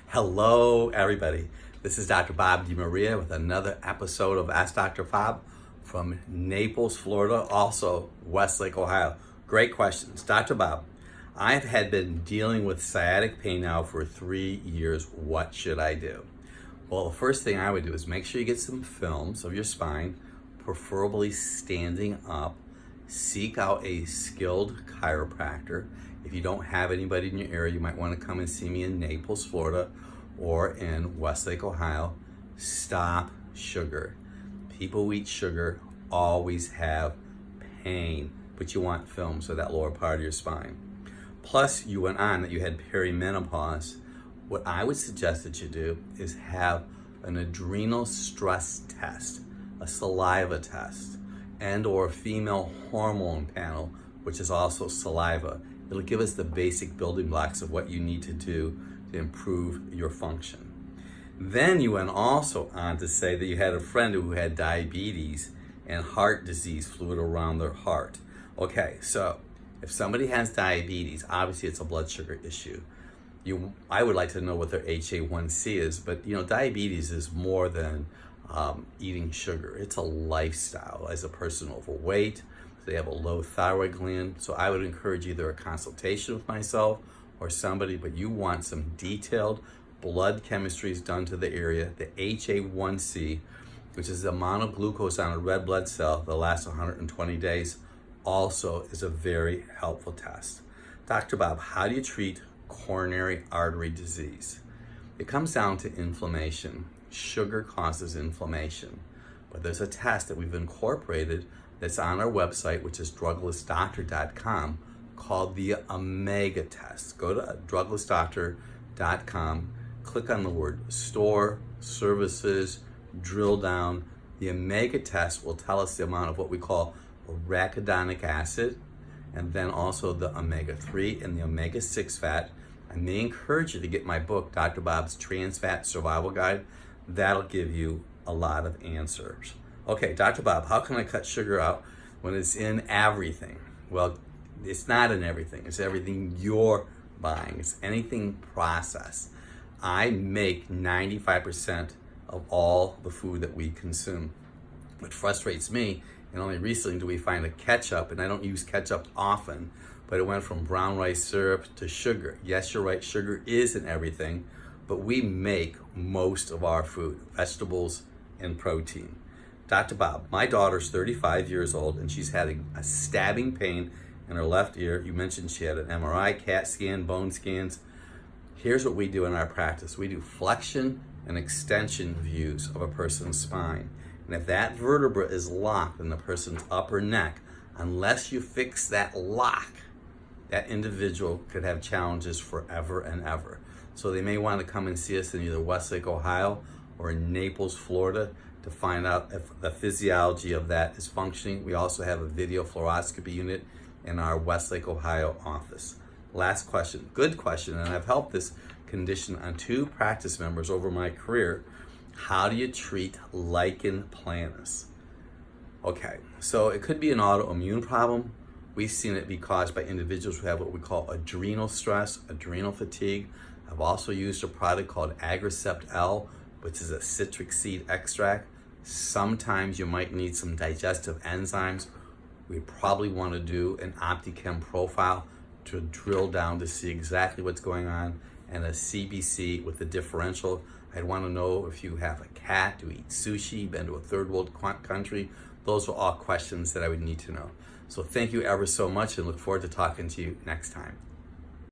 Hello, everybody. This is Dr. Bob DiMaria with another episode of Ask Dr. Bob from Naples, Florida, also Westlake, Ohio. Great questions. Dr. Bob, I've been dealing with sciatic pain now for 3 years. What should I do? Well, the first thing I would do is make sure you get some films of your spine, preferably standing up. Seek out a skilled chiropractor. If you don't have anybody in your area, you might want to come and see me in Naples, Florida, or in Westlake, Ohio. Stop sugar. People who eat sugar always have pain, but you want films of that lower part of your spine. Plus, you went on that you had perimenopause. What I would suggest that you do is have an adrenal stress test, a saliva test, and or a female hormone panel, which is also saliva. It'll give us the basic building blocks of what you need to do to improve your function. Then you went also on to say that you had a friend who had diabetes and heart disease, fluid around their heart. Okay, so if somebody has diabetes, obviously it's a blood sugar issue. I would like to know what their HA1C is, but diabetes is more than eating sugar. It's a lifestyle. As a person overweight, they have a low thyroid gland, so I would encourage either a consultation with myself or somebody, but you want some detailed blood chemistries done to the area. The HA1C, which is the amount of glucose on a red blood cell that lasts 120 days, also is a very helpful test. Dr. Bob, how do you treat coronary artery disease? It comes down to inflammation. Sugar causes inflammation, but there's a test that we've incorporated that's on our website, which is druglessdoctor.com, called the Omega test. Go to druglessdoctor.com, click on the word store, services, drill down. The Omega test will tell us the amount of what we call arachidonic acid, and then also the omega-3 and the omega-6 fat. I may encourage you to get my book, Dr. Bob's Trans Fat Survival Guide. That'll give you a lot of answers. Okay, Dr. Bob, how can I cut sugar out when it's in everything? Well, it's not in everything. It's everything you're buying. It's anything processed. I make 95% of all the food that we consume. What frustrates me, and only recently do we find a ketchup, and I don't use ketchup often, but it went from brown rice syrup to sugar. Yes, you're right, sugar is in everything, but we make most of our food, vegetables and protein. Dr. Bob, my daughter's 35 years old and she's having a stabbing pain in her left ear. You mentioned she had an MRI, CAT scan, bone scans. Here's what we do in our practice. We do flexion and extension views of a person's spine. And if that vertebra is locked in the person's upper neck, unless you fix that lock, that individual could have challenges forever and ever. So they may want to come and see us in either Westlake, Ohio, or in Naples, Florida, to find out if the physiology of that is functioning. We also have a video fluoroscopy unit in our Westlake, Ohio office. Last question, good question, and I've helped this condition on 2 practice members over my career. How do you treat Lichen Planus? Okay, so it could be an autoimmune problem. We've seen it be caused by individuals who have what we call adrenal stress, adrenal fatigue. I've also used a product called Agricept L, which is a citric seed extract. Sometimes you might need some digestive enzymes. We probably want to do an OptiChem profile to drill down to see exactly what's going on, and a CBC with the differential. I'd want to know if you have a cat, do you eat sushi, been to a third world country. Those are all questions that I would need to know. So thank you ever so much and look forward to talking to you next time.